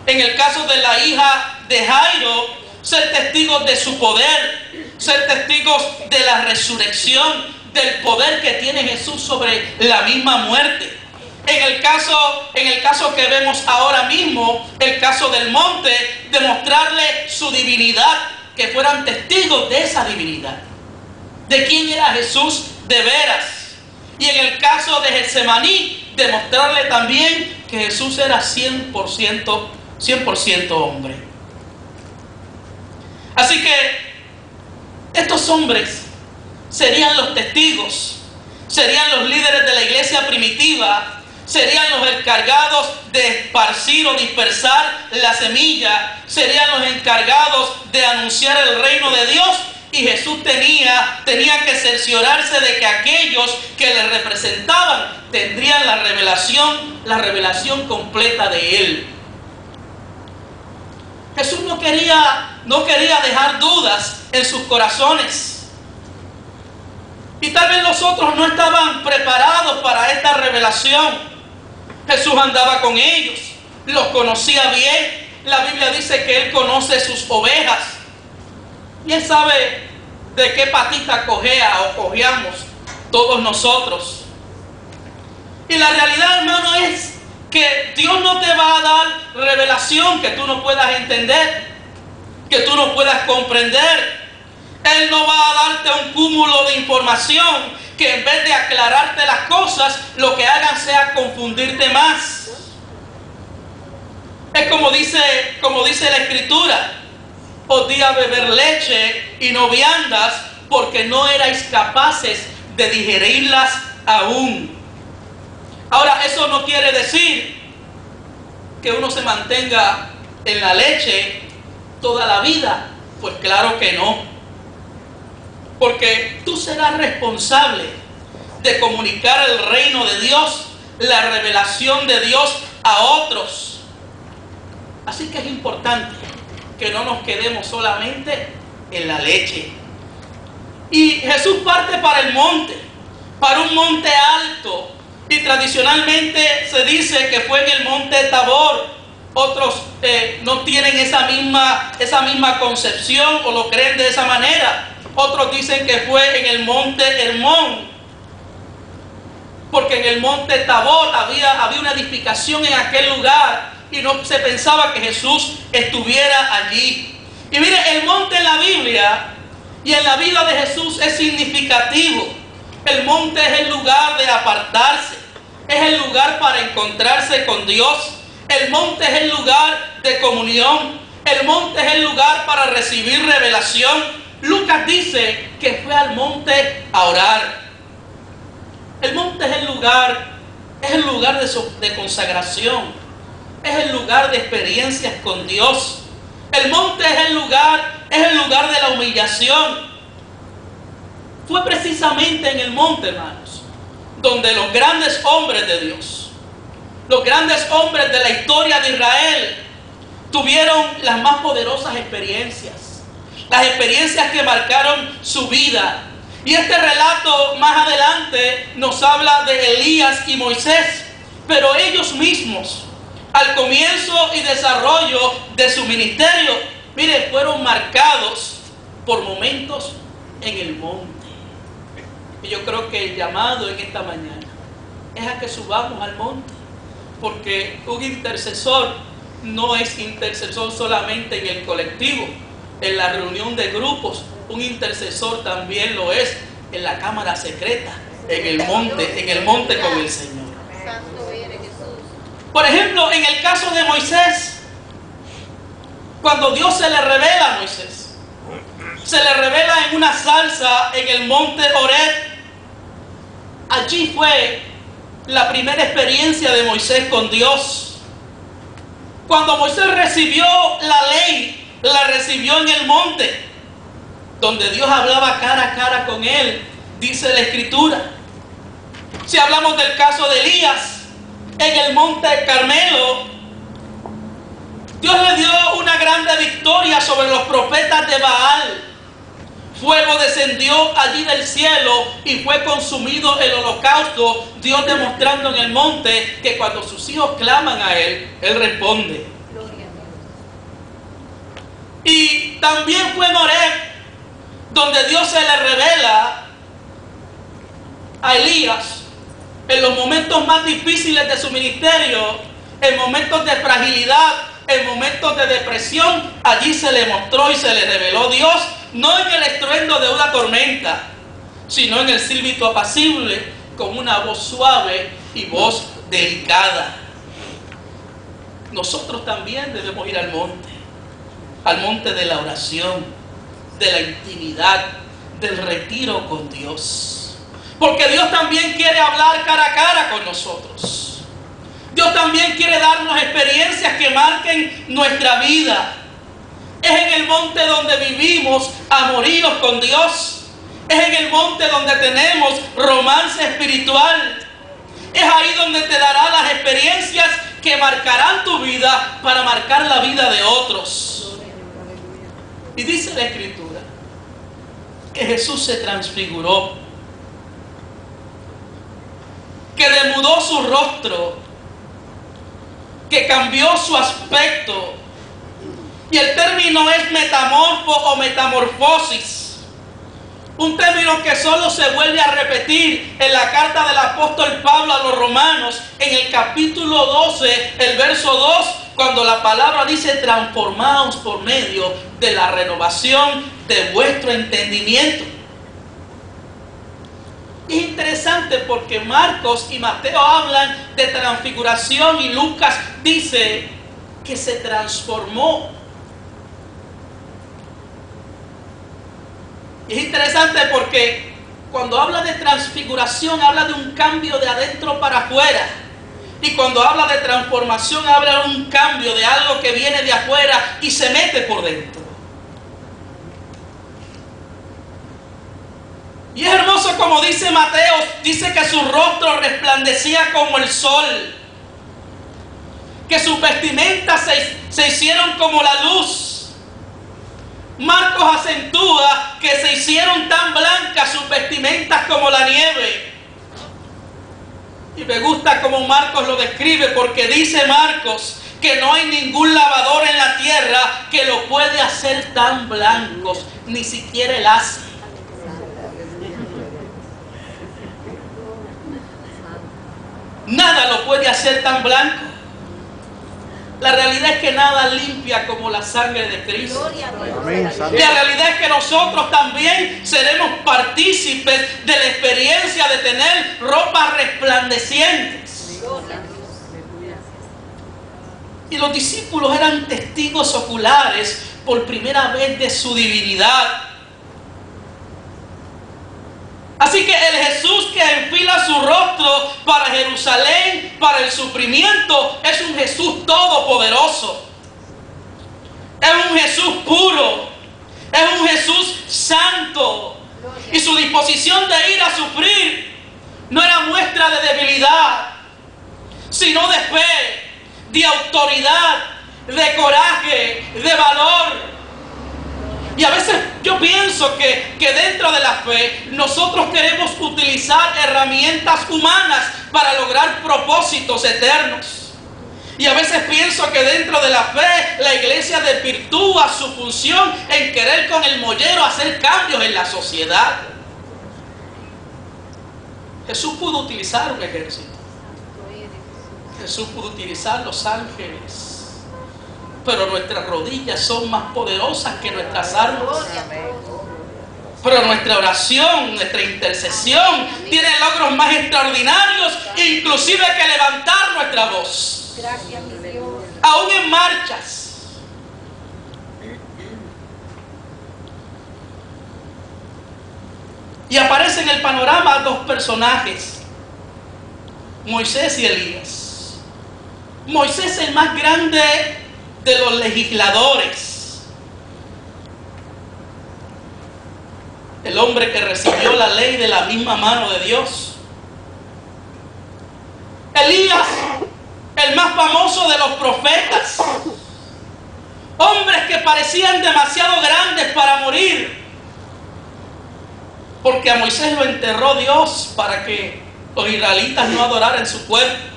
En el caso de la hija de Jairo, ser testigos de su poder, ser testigos de la resurrección, del poder que tiene Jesús sobre la misma muerte. En el caso que vemos ahora mismo, el caso del monte, demostrarle su divinidad, que fueran testigos de esa divinidad, de quién era Jesús de veras. Y en el caso de Getsemaní, demostrarle también que Jesús era 100% hombre. Así que estos hombres serían los testigos, serían los líderes de la iglesia primitiva, serían los encargados de esparcir o dispersar la semilla, serían los encargados de anunciar el reino de Dios. Y Jesús tenía que cerciorarse de que aquellos que le representaban tendrían la revelación completa de Él. Jesús no quería dejar dudas en sus corazones. Y tal vez los otros no estaban preparados para esta revelación. Jesús andaba con ellos, los conocía bien. La Biblia dice que Él conoce sus ovejas. Y Él sabe de qué patita cojea o cojeamos todos nosotros. Y la realidad, hermano, es que Dios no te va a dar revelación que tú no puedas entender, que tú no puedas comprender. Él no va a darte un cúmulo de información que en vez de aclararte las cosas, lo que hagan sea confundirte más. Es como dice la Escritura: os di a beber leche y no viandas, porque no erais capaces de digerirlas aún. Ahora, eso no quiere decir que uno se mantenga en la leche toda la vida. Pues claro que no. Porque tú serás responsable de comunicar el reino de Dios, la revelación de Dios a otros. Así que es importante que no nos quedemos solamente en la leche. Y Jesús parte para el monte, para un monte alto. Y tradicionalmente se dice que fue en el monte Tabor. Otros no tienen esa misma concepción o lo creen de esa manera. Otros dicen que fue en el monte Hermón, porque en el monte Tabor había una edificación en aquel lugar y no se pensaba que Jesús estuviera allí. Y mire, el monte en la Biblia y en la vida de Jesús es significativo. El monte es el lugar de apartarse, es el lugar para encontrarse con Dios. El monte es el lugar de comunión, el monte es el lugar para recibir revelación. Lucas dice que fue al monte a orar. El monte es el lugar de consagración, es el lugar de experiencias con Dios. El monte es el lugar de la humillación. Fue precisamente en el monte, hermanos, donde los grandes hombres de Dios, los grandes hombres de la historia de Israel, tuvieron las más poderosas experiencias. Las experiencias que marcaron su vida. Y este relato más adelante nos habla de Elías y Moisés. Pero ellos mismos, al comienzo y desarrollo de su ministerio, mire, fueron marcados por momentos en el monte. Y yo creo que el llamado en esta mañana es a que subamos al monte. Porque un intercesor no es intercesor solamente en el colectivo, en la reunión de grupos. Un intercesor también lo es en la cámara secreta, en el monte con el Señor. Por ejemplo, en el caso de Moisés, cuando Dios se le revela a Moisés, se le revela en una zarza en el monte Horeb. Allí fue la primera experiencia de Moisés con Dios. Cuando Moisés recibió la ley, la recibió en el monte, donde Dios hablaba cara a cara con él, dice la Escritura. Si hablamos del caso de Elías, en el monte Carmelo, Dios le dio una grande victoria sobre los profetas de Baal. Fuego descendió allí del cielo y fue consumido el holocausto, Dios demostrando en el monte que cuando sus hijos claman a Él, Él responde. Y también fue en Horeb donde Dios se le revela a Elías en los momentos más difíciles de su ministerio, en momentos de fragilidad, en momentos de depresión. Allí se le mostró y se le reveló Dios, no en el estruendo de una tormenta, sino en el silbido apacible, con una voz suave y voz delicada. Nosotros también debemos ir al monte de la oración, de la intimidad, del retiro con Dios. Porque Dios también quiere hablar cara a cara con nosotros. Dios también quiere darnos experiencias que marquen nuestra vida. Es en el monte donde vivimos amoríos con Dios. Es en el monte donde tenemos romance espiritual. Es ahí donde te dará las experiencias que marcarán tu vida para marcar la vida de otros. Y dice la Escritura que Jesús se transfiguró, que demudó su rostro, que cambió su aspecto. Y el término es metamorfo o metamorfosis. Un término que solo se vuelve a repetir en la carta del apóstol Pablo a los romanos, en el capítulo 12, el verso 2, cuando la palabra dice: transformaos por medio de la renovación de vuestro entendimiento. Es interesante porque Marcos y Mateo hablan de transfiguración y Lucas dice que se transformó. Es interesante porque cuando habla de transfiguración habla de un cambio de adentro para afuera. Y cuando habla de transformación habla de un cambio de algo que viene de afuera y se mete por dentro. Y es hermoso como dice Mateo, dice que su rostro resplandecía como el sol, que sus vestimentas se hicieron como la luz. Marcos acentúa que se hicieron tan blancas sus vestimentas como la nieve. Y me gusta como Marcos lo describe, porque dice Marcos que no hay ningún lavador en la tierra que lo puede hacer tan blancos, ni siquiera el hace. Nada lo puede hacer tan blanco. La realidad es que nada limpia como la sangre de Cristo. La realidad es que nosotros también seremos partícipes de la experiencia de tener ropas resplandecientes. Y los discípulos eran testigos oculares por primera vez de su divinidad. Así que el Jesús que enfila su rostro para Jerusalén, para el sufrimiento, es un Jesús todopoderoso. Es un Jesús puro. Es un Jesús santo. Y su disposición de ir a sufrir no era muestra de debilidad, sino de fe, de autoridad, de coraje, de valor. Y a veces yo pienso que dentro de la fe nosotros queremos utilizar herramientas humanas para lograr propósitos eternos. Y a veces pienso que dentro de la fe la iglesia desvirtúa su función en querer con el mollero hacer cambios en la sociedad. Jesús pudo utilizar un ejército. Jesús pudo utilizar los ángeles. Pero nuestras rodillas son más poderosas que nuestras armas. Pero nuestra oración, nuestra intercesión tiene logros más extraordinarios, inclusive que levantar nuestra voz. Gracias, mi Dios. Aún en marchas. Y aparecen en el panorama dos personajes, Moisés y Elías. Moisés, el más grande de los legisladores, el hombre que recibió la ley de la misma mano de Dios. Elías, el más famoso de los profetas, hombres que parecían demasiado grandes para morir, porque a Moisés lo enterró Dios para que los israelitas no adoraran su cuerpo.